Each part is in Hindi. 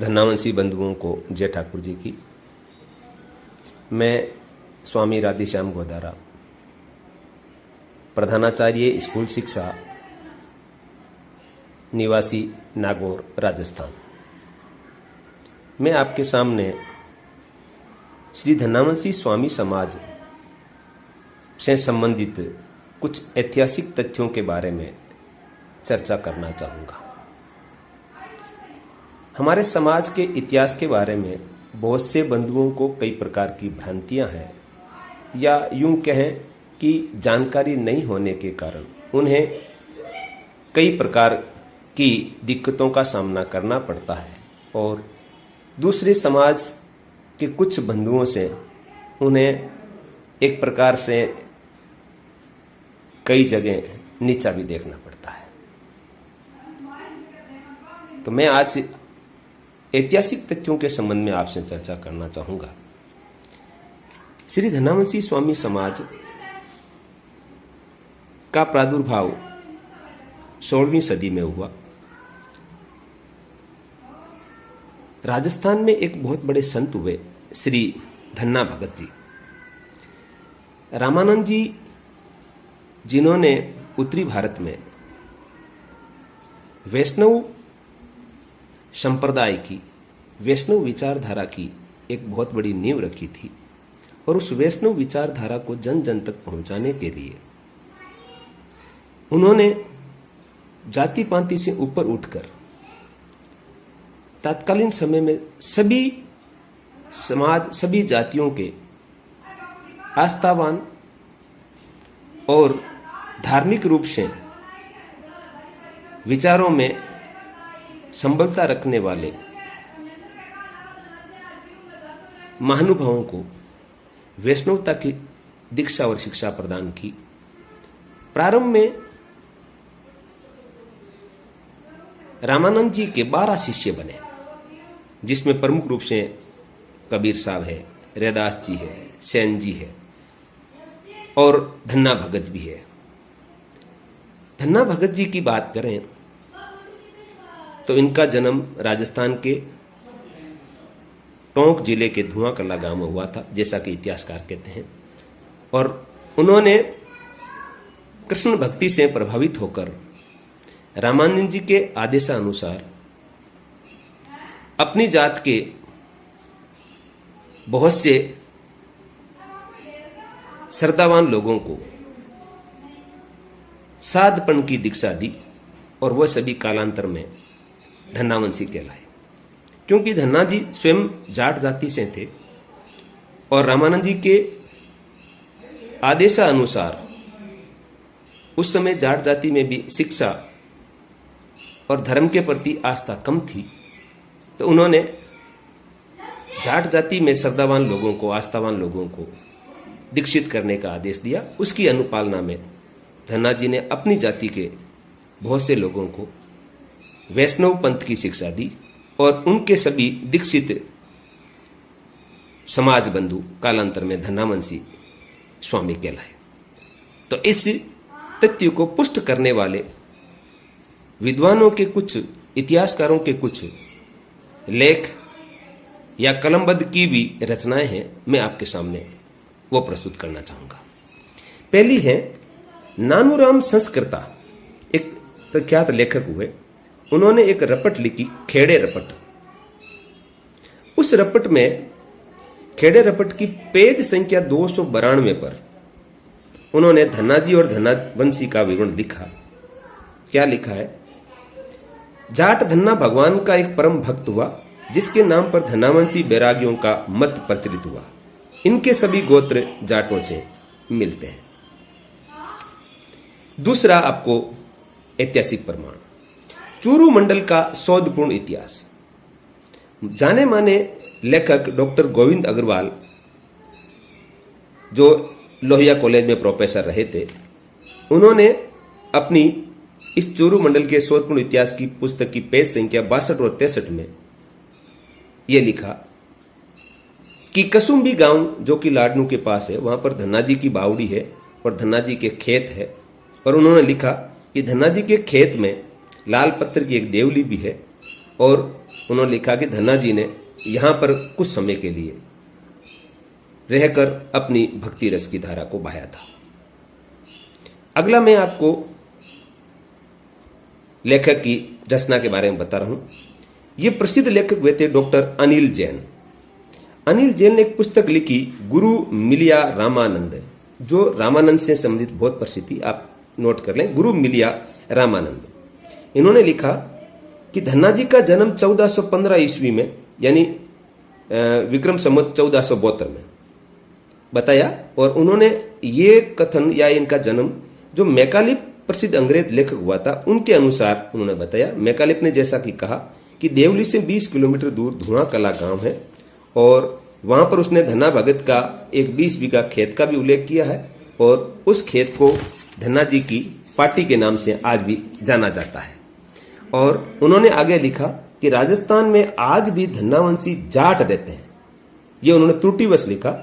धन्नावंशी बंधुओं को जय ठाकुर जी की। मैं स्वामी राधेश्याम गोदारा, प्रधानाचार्य स्कूल शिक्षा, निवासी नागौर, राजस्थान। मैं आपके सामने श्री धन्नावंशी स्वामी समाज से संबंधित कुछ ऐतिहासिक तथ्यों के बारे में चर्चा करना चाहूँगा। हमारे समाज के इतिहास के बारे में बहुत से बंधुओं को कई प्रकार की भ्रांतियां हैं, या यूं कहें कि जानकारी नहीं होने के कारण उन्हें कई प्रकार की दिक्कतों का सामना करना पड़ता है और दूसरे समाज के कुछ बंधुओं से उन्हें एक प्रकार से कई जगह नीचा भी देखना पड़ता है। तो मैं आज ऐतिहासिक तथ्यों के संबंध में आपसे चर्चा करना चाहूंगा। श्री धन्नावंशी स्वामी समाज का प्रादुर्भाव 16वीं सदी में हुआ। राजस्थान में एक बहुत बड़े संत हुए, श्री धन्ना भगत जी। रामानंद जी, जिन्होंने उत्तरी भारत में वैष्णव संप्रदाय की, वैष्णव विचारधारा की एक बहुत बड़ी नींव रखी थी, और उस वैष्णव विचारधारा को जन जन तक पहुंचाने के लिए उन्होंने जाति पाति से ऊपर उठकर तत्कालीन समय में सभी समाज, सभी जातियों के आस्थावान और धार्मिक रूप से विचारों में संबलता रखने वाले महानुभावों को वैष्णवता की दीक्षा और शिक्षा प्रदान की। प्रारंभ में रामानंद जी के 12 शिष्य बने, जिसमें प्रमुख रूप से कबीर साहब है, रैदास जी है, सेन जी है और धन्ना भगत भी है। धन्ना भगत जी की बात करें तो इनका जन्म राजस्थान के टोंक जिले के धुआं कला गांव में हुआ था, जैसा कि इतिहासकार कहते हैं। और उन्होंने कृष्ण भक्ति से प्रभावित होकर रामानंद जी के आदेशानुसार अपनी जात के बहुत से श्रद्धावान लोगों को साधपन की दीक्षा दी, और वह सभी कालांतर में धन्नावंशी कहलाए। क्योंकि धन्ना जी स्वयं जाट जाति से थे और रामानंद जी के आदेशानुसार उस समय जाट जाति में भी शिक्षा और धर्म के प्रति आस्था कम थी, तो उन्होंने जाट जाति में श्रद्धावान लोगों को, आस्थावान लोगों को दीक्षित करने का आदेश दिया। उसकी अनुपालना में धन्ना जी ने अपनी जाति के बहुत से लोगों को वैष्णव पंथ की शिक्षा दी, और उनके सभी दीक्षित समाज बंधु कालांतर में धन्नावंशी स्वामी कहलाए। तो इस तथ्य को पुष्ट करने वाले विद्वानों के कुछ, इतिहासकारों के कुछ लेख या कलमबद्ध की भी रचनाएं हैं, मैं आपके सामने वो प्रस्तुत करना चाहूंगा। पहली है नानूराम संस्कृता, एक प्रख्यात लेखक हुए। उन्होंने एक रपट लिखी, खेड़े रपट। उस रपट में, खेड़े रपट की पेज संख्या 292 पर उन्होंने धन्ना जी और धन्नावंशी का विवरण लिखा। क्या लिखा है? जाट धन्ना भगवान का एक परम भक्त हुआ, जिसके नाम पर धन्नावंशी बैरागियों का मत प्रचलित हुआ। इनके सभी गोत्र जाटों से मिलते हैं। दूसरा आपको ऐतिहासिक प्रमाण, चूरू मंडल का शोधपूर्ण इतिहास। जाने माने लेखक डॉक्टर गोविंद अग्रवाल, जो लोहिया कॉलेज में प्रोफेसर रहे थे, उन्होंने अपनी इस चूरू मंडल के शोधपूर्ण इतिहास की पुस्तक की पेज संख्या 62 और 63 में यह लिखा कि कसुम्बी गांव, जो कि लाडनू के पास है, वहां पर धन्ना जी की बावड़ी है और धन्ना जी के खेत है। और उन्होंने लिखा कि धन्ना जी के खेत में लाल पत्थर की एक देवली भी है और उन्होंने लिखा कि धन्ना जी ने यहाँ पर कुछ समय के लिए रहकर अपनी भक्ति रस की धारा को बहाया था। अगला मैं आपको लेखक की रचना के बारे में बता रहा हूं। ये प्रसिद्ध लेखक हुए थे डॉक्टर अनिल जैन। अनिल जैन ने एक पुस्तक लिखी गुरु मिलिया रामानंद, जो रामानंद से संबंधित बहुत प्रसिद्ध थी, आप नोट कर लें, गुरु मिलिया रामानंद। इन्होंने लिखा कि धन्ना जी का जन्म 1415 ईस्वी में यानी विक्रम संवत 1472 में बताया, और उन्होंने ये कथन या इनका जन्म जो मैकालिप प्रसिद्ध अंग्रेज लेखक हुआ था उनके अनुसार उन्होंने बताया। मैकालिप ने जैसा कि कहा कि देवली से 20 किलोमीटर दूर धुआं कला गांव है, और वहां पर उसने धन्ना भगत का एक 20 बीघा खेत का भी उल्लेख किया है, और उस खेत को धन्ना जी की पार्टी के नाम से आज भी जाना जाता है। और उन्होंने आगे लिखा कि राजस्थान में आज भी धन्नावंशी जाट रहते हैं, ये उन्होंने त्रुटिवश लिखा।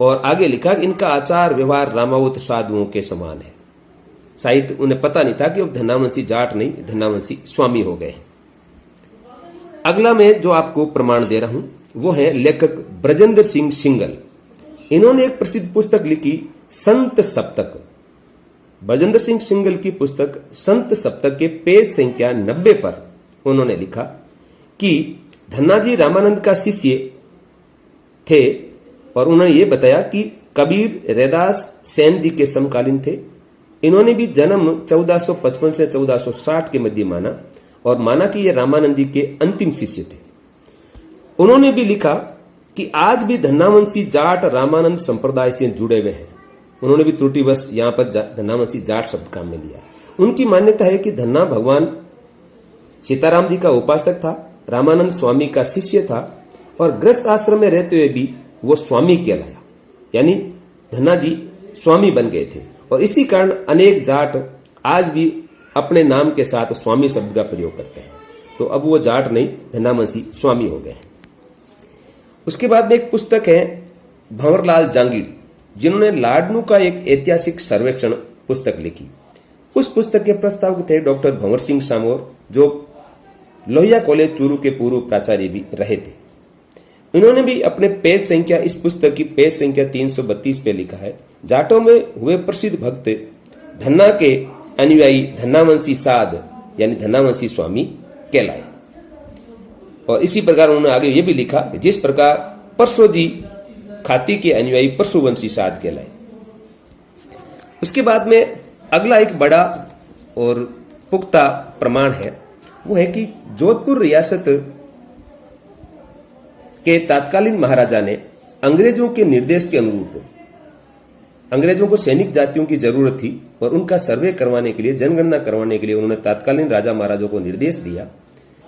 और आगे लिखा कि इनका आचार व्यवहार रामावत साधुओं के समान है। शायद उन्हें पता नहीं था कि अब धन्नावंशी जाट नहीं, धन्नावंशी स्वामी हो गए हैं। अगला मैं जो आपको प्रमाण दे रहा हूं वो है लेखक ब्रजेंद्र सिंह सिंगल। इन्होंने एक प्रसिद्ध पुस्तक लिखी संत सप्तक। ब्रजेंद्र सिंह सिंगल की पुस्तक संत सप्तक के पेज संख्या 90 पर उन्होंने लिखा कि धन्ना जी रामानंद का शिष्य थे, और उन्होंने ये बताया कि कबीर रैदास सेन जी के समकालीन थे। इन्होंने भी जन्म 1455 से 1460 के मध्य माना, और माना कि ये रामानंद जी के अंतिम शिष्य थे। उन्होंने भी लिखा कि आज भी धन्नावंशी जाट रामानंद संप्रदाय से जुड़े हुए हैं। उन्होंने भी त्रुटिवश यहां पर धन्नावंशी जाट शब्द काम में लिया। उनकी मान्यता है कि धन्ना भगवान सीताराम जी का उपासक था, रामानंद स्वामी का शिष्य था, और गृहस्थ आश्रम में रहते हुए भी वो स्वामी कहलाया, यानी धन्ना जी स्वामी बन गए थे। और इसी कारण अनेक जाट आज भी अपने नाम के साथ स्वामी शब्द का प्रयोग करते हैं। तो अब वो जाट नहीं, धन्नावंशी स्वामी हो गए हैं। उसके बाद में एक पुस्तक है भंवरलाल जांगीड़, जिन्होंने लाडनू का एक ऐतिहासिक सर्वेक्षण पुस्तक लिखी। उस पुस्तक के प्रस्तावक थे डॉक्टर भंवर सिंह सामोर, जो लोहिया कॉलेज चूरू के पूर्व प्राचार्य भी रहे थे। इन्होंने भी अपने पेज संख्या, इस पुस्तक की पेज संख्या 332 पे लिखा है, जाटों में हुए प्रसिद्ध भक्त धन्ना के अनुयायी धन्नावंशी साध यानी धन्नावंशी स्वामी कहलाए। और इसी प्रकार उन्होंने आगे ये भी लिखा कि जिस प्रकार परसो जी खाती के अनुयायी परशुवंशी साध कहलाए। उसके बाद में अगला एक बड़ा और पुख्ता प्रमाण है, वो है कि जोधपुर रियासत के तत्कालीन महाराजा ने अंग्रेजों के निर्देश के अनुरूप, अंग्रेजों को सैनिक जातियों की जरूरत थी और उनका सर्वे करवाने के लिए, जनगणना करवाने के लिए उन्होंने तत्कालीन राजा महाराजों को निर्देश दिया।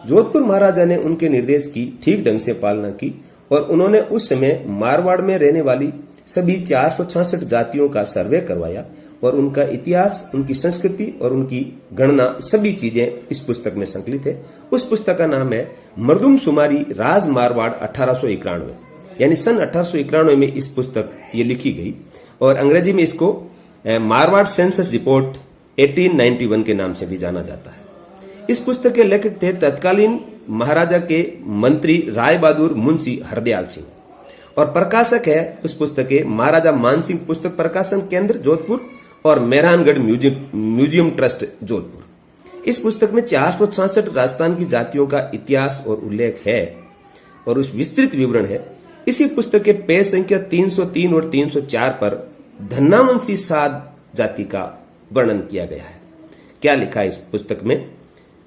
जोधपुर महाराजा ने उनके निर्देश की ठीक ढंग से पालना की, और उन्होंने उस समय मारवाड़ में रहने वाली सभी 466 जातियों का सर्वे करवाया, और उनका इतिहास, उनकी संस्कृति और उनकी गणना सभी चीजें इस पुस्तक में संकलित है। उस पुस्तक का नाम है मर्दुम शुमारी राज मारवाड़ 1891, यानी सन 1891 में इस पुस्तक ये लिखी गई, और अंग्रेजी में इसको मारवाड़ सेंसस रिपोर्ट 1891 के नाम से भी जाना जाता है। इस पुस्तक के लेखक थे तत्कालीन महाराजा के मंत्री राय बहादुर मुंशी हरदयाल सिंह, और प्रकाशक है उस पुस्तक के महाराजा मानसिंह पुस्तक प्रकाशन केंद्र जोधपुर और मेहरानगढ़ म्यूजियम ट्रस्ट जोधपुर। इस पुस्तक में 466 राजस्थान की जातियों का इतिहास और उल्लेख है, और उस विस्तृत विवरण है। इसी पुस्तक के पेज संख्या 303 और 304 पर धन्नावंशी साध जाति का वर्णन किया गया है। क्या लिखा है इस पुस्तक में,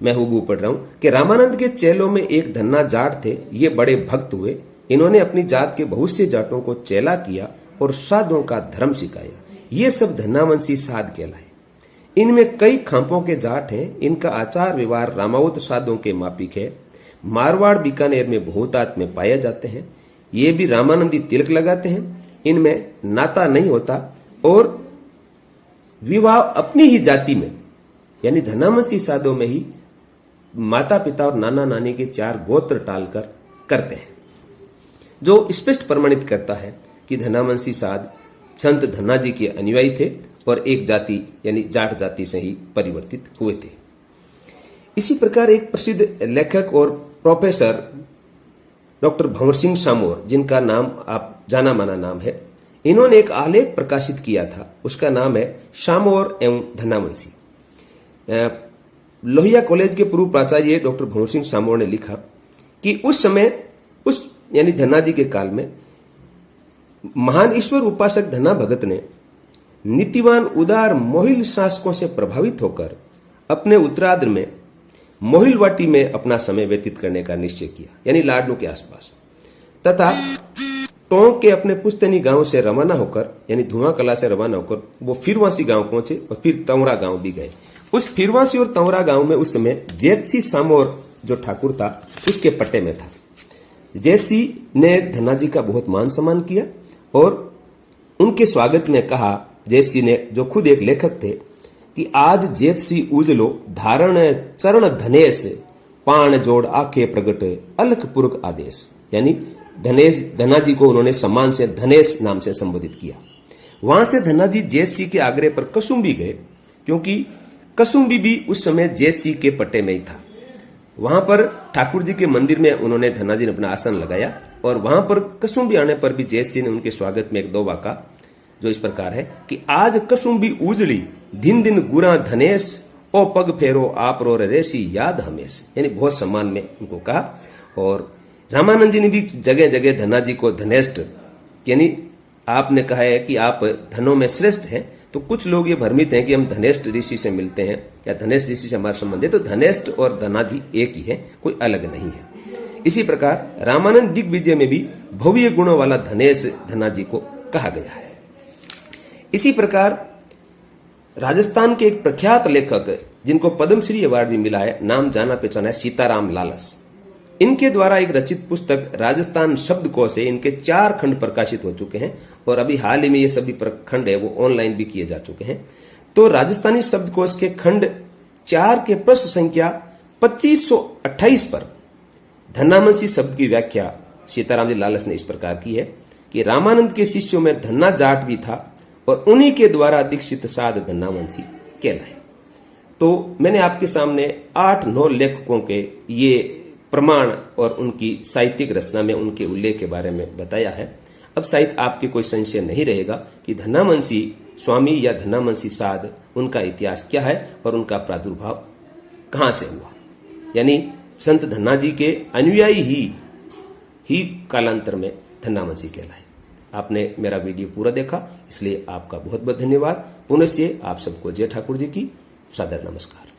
मैं हुबहू पढ़ रहा हूं कि रामानंद के चेलों में एक धन्ना जाट थे। ये बड़े भक्त हुए, इन्होंने अपनी जात के बहुत से जाटों को चेला किया और साधुओं का धर्म सिखाया। ये सब धन्नावंशी साध कहलाए। इनमें कई खांपों के जाट हैं। इनका आचार व्यवहार रामावत साधुओं के मापिक है। मारवाड़ बीकानेर में बहुतात में पाए जाते हैं। ये भी रामानंदी तिलक लगाते हैं। इनमें नाता नहीं होता, और विवाह अपनी ही जाति में यानी धन्नावंशी साधुओं में ही माता पिता और नाना नानी के 4 गोत्र टालकर करते हैं, जो स्पष्ट प्रमाणित करता है कि धन्नावंशी साध संत धन्ना जी के अनुयायी थे और एक जाति यानी जाट जाति से ही परिवर्तित हुए थे। इसी प्रकार एक प्रसिद्ध लेखक और प्रोफेसर डॉक्टर भंवर सिंह सामोर, जिनका नाम आप जाना माना नाम है, इन्होंने एक आलेख प्रकाशित किया था। उसका नाम है सामोर एवं धन्नावंशी। लोहिया कॉलेज के पूर्व प्राचार्य डॉक्टर भंवर सिंह सामोर ने लिखा कि उस समय, उस यानी धन्ना जी के काल में, महान ईश्वर उपासक धन्ना भगत ने नीतिवान उदार मोहिल शासकों से प्रभावित होकर अपने उत्तरार्ध में मोहिलवाटी में अपना समय व्यतीत करने का निश्चय किया, यानी लाडनू के आसपास, तथा टोंक के अपने पुस्तैनी गांव से रवाना होकर, यानी धुआं कला से रवाना होकर वो फिरवासी गांव पहुंचे और फिर तंवरा गांव भी गए। उस फिरवासी और तंवरा गांव में उस समय जेतसी सामोर जो ठाकुर था उसके पट्टे में था। जेतसी ने धन्ना जी का बहुत मान सम्मान किया और उनके स्वागत में कहा, जेतसी ने, जो खुद एक लेखक थे, कि आज जेतसी उजलो धारण चरण धनेश पाण जोड़ आखे प्रगट अलख पुरख आदेश, यानी धन्ना जी को उन्होंने सम्मान से धनेश नाम से संबोधित किया। वहां से धन्ना जी जेतसी के आग्रह पर कसुम्बी गए, क्योंकि कसुम्बी भी उस समय जेतसी के पट्टे में ही था। वहां पर ठाकुर जी के मंदिर में उन्होंने, धन्ना जी ने अपना आसन लगाया और वहां पर कसुम्बी आने पर भी जेतसी ने उनके स्वागत में एक दोहा का, जो इस प्रकार है कि आज कसुम्बी उजली दिन दिन गुरा धनेश ओ पग फेरो आप रो रेसी याद हमेश, यानी बहुत सम्मान में उनको कहा। और रामानंद जी ने भी जगह जगह धन्ना जी को धनेष्ठ, यानी आपने कहा है कि आप धनों में श्रेष्ठ हैं, तो कुछ लोग ये भ्रमित हैं कि हम धनेष्ठ ऋषि से मिलते हैं या धनेष्ठ ऋषि से हमारा संबंध है, तो धनेष्ठ और धन्ना जी एक ही है, कोई अलग नहीं है। इसी प्रकार रामानंद दिग्विजय में भी भव्य गुणों वाला धनेश धन्ना जी को कहा गया है। इसी प्रकार राजस्थान के एक प्रख्यात लेखक, जिनको पद्मश्री अवार्ड भी मिला है, नाम जाना पहचाना है, सीताराम लालस, इनके द्वारा एक रचित पुस्तक राजस्थान शब्दकोश है। इनके 4 खंड प्रकाशित हो चुके हैं और अभी हाल ही में ये सभी खंड है वो ऑनलाइन भी किए जा चुके हैं। तो राजस्थानी शब्दकोश के खंड 4 के प्रश्न संख्या 2528 पर धन्नावंशी शब्द की व्याख्या सीताराम जी लालस ने इस प्रकार की है कि रामानंद के शिष्यों में धन्ना जाट भी था और उन्हीं के द्वारा दीक्षित साध धन्नावंशी कहलाए। तो मैंने आपके सामने 8-9 लेखकों के ये प्रमाण और उनकी साहित्यिक रचना में उनके उल्लेख के बारे में बताया है। अब शायद आपके कोई संशय नहीं रहेगा कि धन्नावंशी स्वामी या धन्नावंशी साध, उनका इतिहास क्या है और उनका प्रादुर्भाव कहां से हुआ। यानी संत धन्ना जी के अनुयायी ही कालांतर में धन्नावंशी कहलाए। आपने मेरा वीडियो पूरा देखा, इसलिए आपका बहुत बहुत धन्यवाद। पुनः से आप सबको जय ठाकुर जी की सादर नमस्कार।